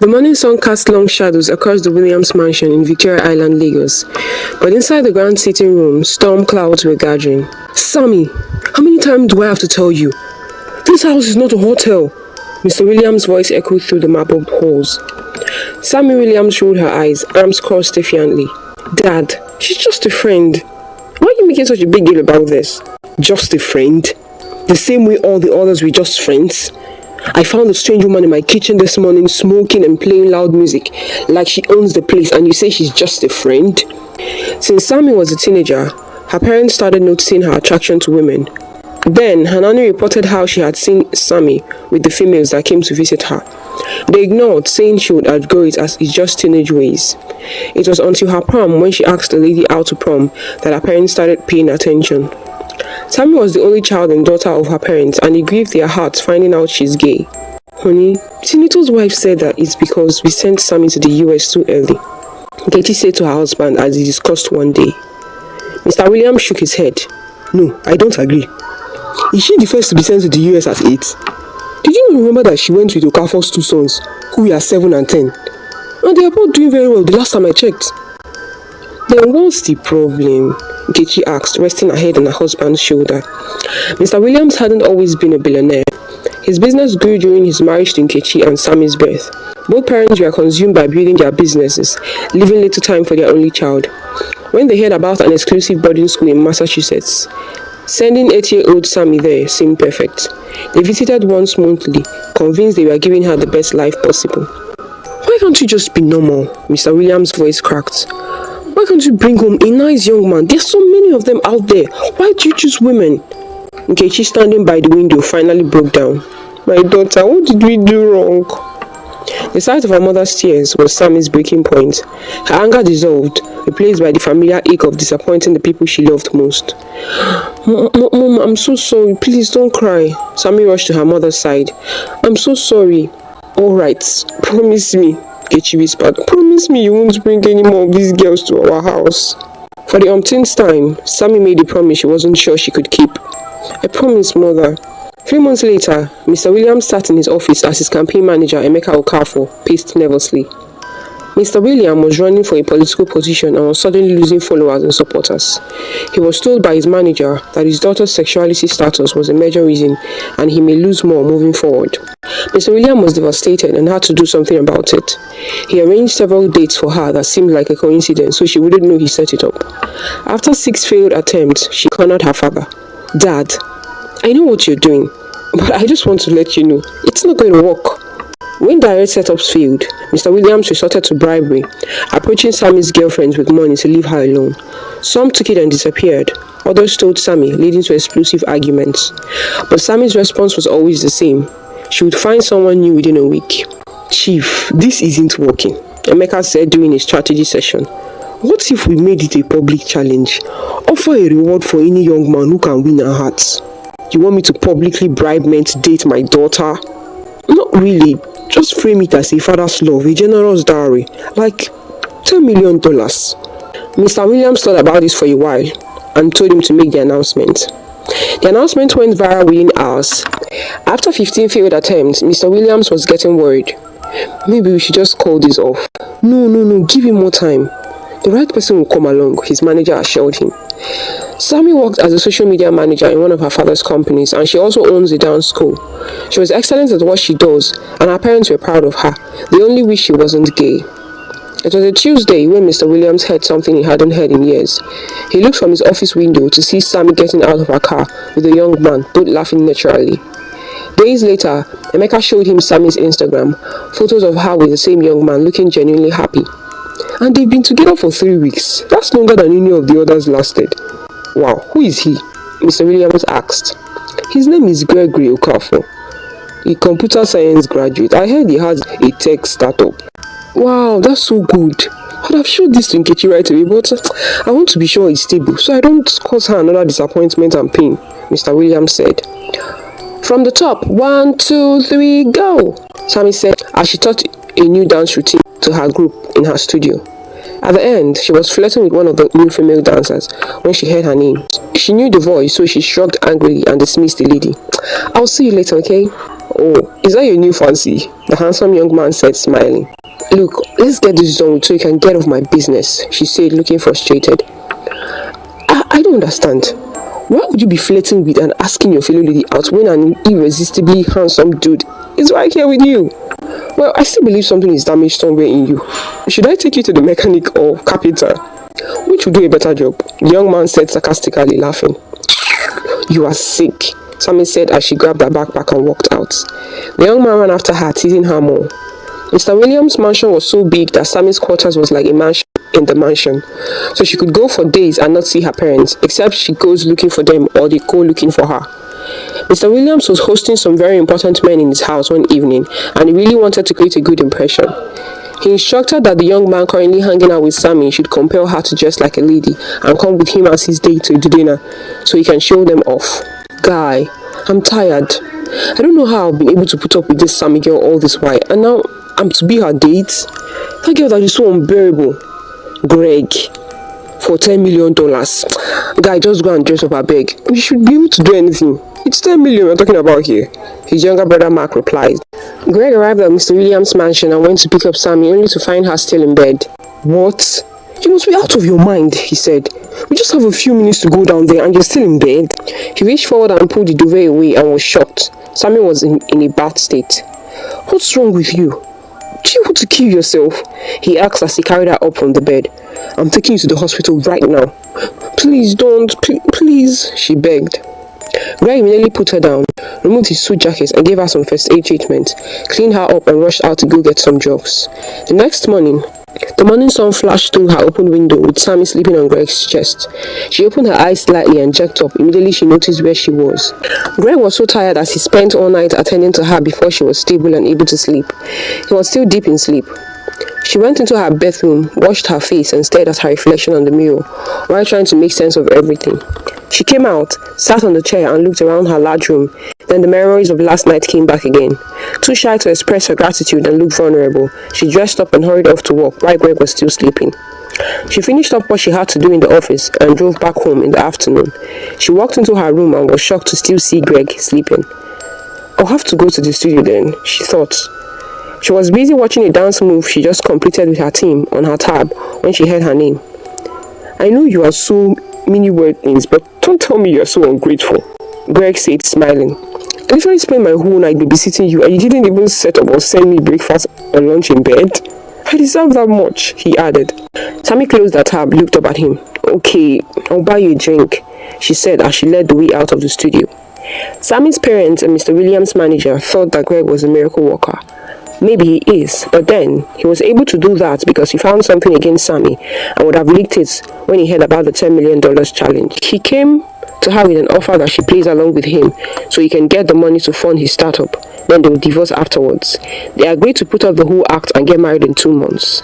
The morning sun cast long shadows across the Williams mansion in Victoria Island, Lagos. But inside the grand sitting room, storm clouds were gathering. "Sammy, how many times do I have to tell you? This house is not a hotel." Mr. Williams' voice echoed through the marbled halls. Sammy Williams rolled her eyes, arms crossed defiantly. "Dad, she's just a friend. Why are you making such a big deal about this?" "Just a friend? The same way all the others were just friends? I found a strange woman in my kitchen this morning smoking and playing loud music like she owns the place, and you say she's just a friend?" Since Sammy was a teenager, her parents started noticing her attraction to women. Then, her nanny reported how she had seen Sammy with the females that came to visit her. They ignored, saying she would outgrow it as it's just teenage ways. It was until her prom, when she asked the lady out to prom, that her parents started paying attention. Sammy was the only child and daughter of her parents, and it grieved their hearts finding out she's gay. "Honey, Tinito's wife said that it's because we sent Sammy to the US too early," Nkechi said to her husband as they discussed one day. Mr. Williams shook his head. "No, I don't agree. Is she the first to be sent to the US at 8? Did you not remember that she went with Okafor's two sons, who were 7 and 10? And they are both doing very well the last time I checked." "Then what's the problem?" Nkechi asked, resting her head on her husband's shoulder. Mr. Williams hadn't always been a billionaire. His business grew during his marriage to Nkechi and Sammy's birth. Both parents were consumed by building their businesses, leaving little time for their only child. When they heard about an exclusive boarding school in Massachusetts, sending 8-year-old Sammy there seemed perfect. They visited once monthly, convinced they were giving her the best life possible. "Why can't you just be normal?" Mr. Williams' voice cracked. "Why can't you bring home a nice young man? There's so many of them out there. Why do you choose women?" Nkechi, standing by the window, finally broke down. "My daughter, what did we do wrong?" The sight of her mother's tears was Sammy's breaking point. Her anger dissolved, replaced by the familiar ache of disappointing the people she loved most. Mom, I'm so sorry. Please don't cry." Sammy rushed to her mother's side. "I'm so sorry." "All right, promise me," Nkechi whispered. "Promise me you won't bring any more of these girls to our house." For the umpteenth time, Sammy made a promise she wasn't sure she could keep. "I promise, Mother." 3 months later, Mr. Williams sat in his office as his campaign manager, Emeka Okafor, paced nervously. Mr. William was running for a political position and was suddenly losing followers and supporters. He was told by his manager that his daughter's sexuality status was a major reason and he may lose more moving forward. Mr. William was devastated and had to do something about it. He arranged several dates for her that seemed like a coincidence, so she wouldn't know he set it up. After 6 failed attempts, she cornered her father. "Dad, I know what you're doing, but I just want to let you know, it's not going to work." When direct setups failed, Mr. Williams resorted to bribery, approaching Sammy's girlfriends with money to leave her alone. Some took it and disappeared. Others told Sammy, leading to explosive arguments. But Sammy's response was always the same. She would find someone new within a week. "Chief, this isn't working," Emeka said during a strategy session. "What if we made it a public challenge? Offer a reward for any young man who can win our hearts." "You want me to publicly bribe men to date my daughter?" "Not really. Just frame it as a father's love, a generous dowry, like $10 million. Mr. Williams thought about this for a while and told him to make the announcement. The announcement went viral within hours. After 15 failed attempts, Mr. Williams was getting worried. "Maybe we should just call this off." No, give him more time. "The right person will come along," his manager assured him. Sammy worked as a social media manager in one of her father's companies, and she also owns a dance school. She was excellent at what she does, and her parents were proud of her. They only wish she wasn't gay. It was a Tuesday when Mr. Williams heard something he hadn't heard in years. He looked from his office window to see Sammy getting out of her car with a young man, both laughing naturally. Days later, Emeka showed him Sammy's Instagram, photos of her with the same young man looking genuinely happy. And they've been together for 3 weeks. That's longer than any of the others lasted. "Wow, who is he?" Mr. Williams asked. "His name is Gregory Okafor, a computer science graduate. I heard he has a tech startup." "Wow, that's so good. I'd have showed this to Nkechi right away, but I want to be sure it's stable, so I don't cause her another disappointment and pain," Mr. Williams said. "From the top, 1, 2, 3, go," Sammy said as she taught a new dance routine to her group in her studio. At the end, she was flirting with one of the new female dancers when she heard her name. She knew the voice, so she shrugged angrily and dismissed the lady. "I'll see you later, okay?" "Oh, is that your new fancy?" the handsome young man said, smiling. "Look, let's get this done so you can get off my business," she said, looking frustrated. I don't understand. Why would you be flirting with and asking your fellow lady out when an irresistibly handsome dude is right here with you? Well, I still believe something is damaged somewhere in you. Should I take you to the mechanic or carpenter? Which will do a better job?" the young man said sarcastically, laughing. "You are sick," Sammy said as she grabbed her backpack and walked out. The young man ran after her, teasing her more. Mr. Williams' mansion was so big that Sammy's quarters was like a mansion in the mansion, so she could go for days and not see her parents, except she goes looking for them or they go looking for her. Mr. Williams was hosting some very important men in his house one evening, and he really wanted to create a good impression. He instructed that the young man currently hanging out with Sammy should compel her to dress like a lady and come with him as his date to the dinner, so he can show them off. "Guy, I'm tired. I don't know how I've been able to put up with this Sammy girl all this while, and now I'm to be her date? That girl that is so unbearable. Greg, for $10 million. Guy, just go and dress up, I beg. You should be able to do anything. It's 10 million we're talking about here," his younger brother Mark replied. Greg arrived at Mr. Williams' mansion and went to pick up Sammy, only to find her still in bed. "What? You must be out of your mind," he said. "We just have a few minutes to go down there and you're still in bed." He reached forward and pulled the duvet away and was shocked. Sammy was in a bad state. "What's wrong with you? Do you want to kill yourself?" he asked as he carried her up from the bed. "I'm taking you to the hospital right now." "Please don't, please," she begged. Greg immediately put her down, removed his suit jacket and gave her some first aid treatment, cleaned her up and rushed out to go get some drugs. The next morning, the morning sun flashed through her open window with Sammy sleeping on Greg's chest. She opened her eyes slightly and jerked up. Immediately she noticed where she was. Greg was so tired as he spent all night attending to her before she was stable and able to sleep. He was still deep in sleep. She went into her bathroom, washed her face and stared at her reflection on the mirror while trying to make sense of everything. She came out, sat on the chair and looked around her large room. Then the memories of last night came back again. Too shy to express her gratitude and look vulnerable, she dressed up and hurried off to work while Greg was still sleeping. She finished up what she had to do in the office and drove back home in the afternoon. She walked into her room and was shocked to still see Greg sleeping. "I'll have to go to the studio then," she thought. She was busy watching a dance move she just completed with her team on her tab when she heard her name. "I know you are so many word things, but don't tell me you are so ungrateful," Greg said, smiling. "I literally spent my whole night babysitting you and you didn't even set up or send me breakfast or lunch in bed. I deserve that much," he added. Sammy closed her tab, looked up at him. "Okay, I'll buy you a drink," she said as she led the way out of the studio. Sammy's parents and Mr. Williams' manager thought that Greg was a miracle worker. Maybe he is, but then he was able to do that because he found something against Sammy and would have leaked it when he heard about the $10 million challenge. He came to her with an offer that she plays along with him so he can get the money to fund his startup. Then they would divorce afterwards. They agreed to put up the whole act and get married in 2 months.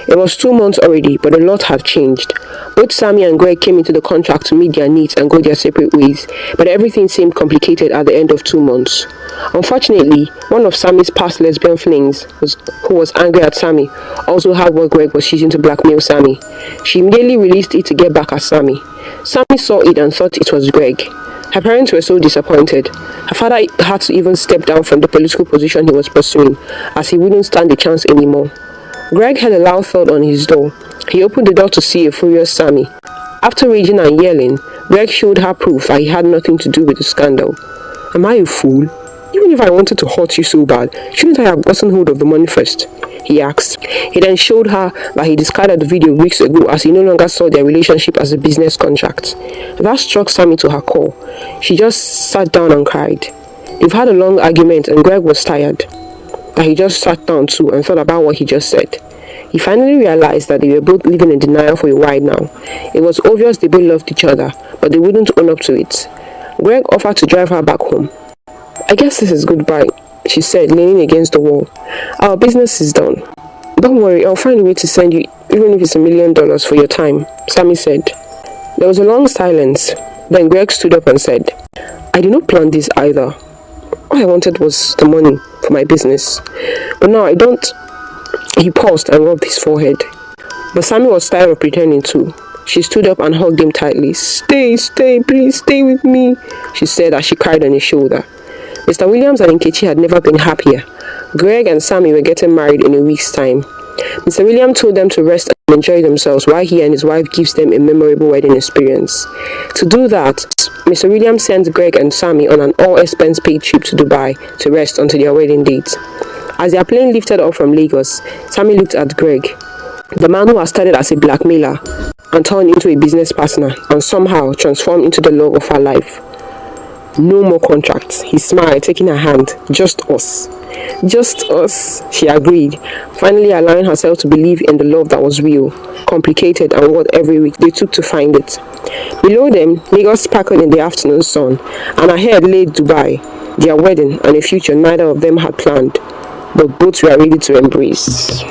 It was 2 months already, but a lot had changed. Both Sammy and Greg came into the contract to meet their needs and go their separate ways, but everything seemed complicated at the end of 2 months. Unfortunately, one of Sammy's past lesbian flings, who was angry at Sammy, also had what Greg was using to blackmail Sammy. She immediately released it to get back at Sammy. Sammy saw it and thought it was Greg. Her parents were so disappointed. Her father had to even step down from the political position he was pursuing, as he wouldn't stand a chance anymore. Greg heard a loud thud on his door. He opened the door to see a furious Sammy. After raging and yelling, Greg showed her proof that he had nothing to do with the scandal. "Am I a fool? Even if I wanted to hurt you so bad, shouldn't I have gotten hold of the money first?" he asked. He then showed her that he discarded the video weeks ago as he no longer saw their relationship as a business contract. That struck Sammy to her core. She just sat down and cried. They've had a long argument and Greg was tired. That he just sat down too and thought about what he just said. He finally realized that they were both living in denial for a while now. It was obvious they both loved each other, but they wouldn't own up to it. Greg offered to drive her back home. "I guess this is goodbye," she said, leaning against the wall. "Our business is done. Don't worry, I'll find a way to send you, even if it's $1 million for your time," Sammy said. There was a long silence. Then Greg stood up and said, "I did not plan this either. All I wanted was the money for my business. But now I don't..." He paused and rubbed his forehead. But Sammy was tired of pretending too. She stood up and hugged him tightly. "Stay, stay, please stay with me," she said as she cried on his shoulder. Mr. Williams and Nkechi had never been happier. Greg and Sammy were getting married in a week's time. Mr. Williams told them to rest and enjoy themselves while he and his wife gives them a memorable wedding experience. To do that, Mr. Williams sent Greg and Sammy on an all-expense-paid trip to Dubai to rest until their wedding date. As their plane lifted off from Lagos, Sammy looked at Greg, the man who had started as a blackmailer and turned into a business partner and somehow transformed into the love of her life. "No more contracts," he smiled, taking her hand. "Just us." "Just us," she agreed, finally allowing herself to believe in the love that was real, complicated, and what every week they took to find it. Below them, Lagos sparkled in the afternoon sun, and ahead lay Dubai, their wedding and a future neither of them had planned, but both were ready to embrace.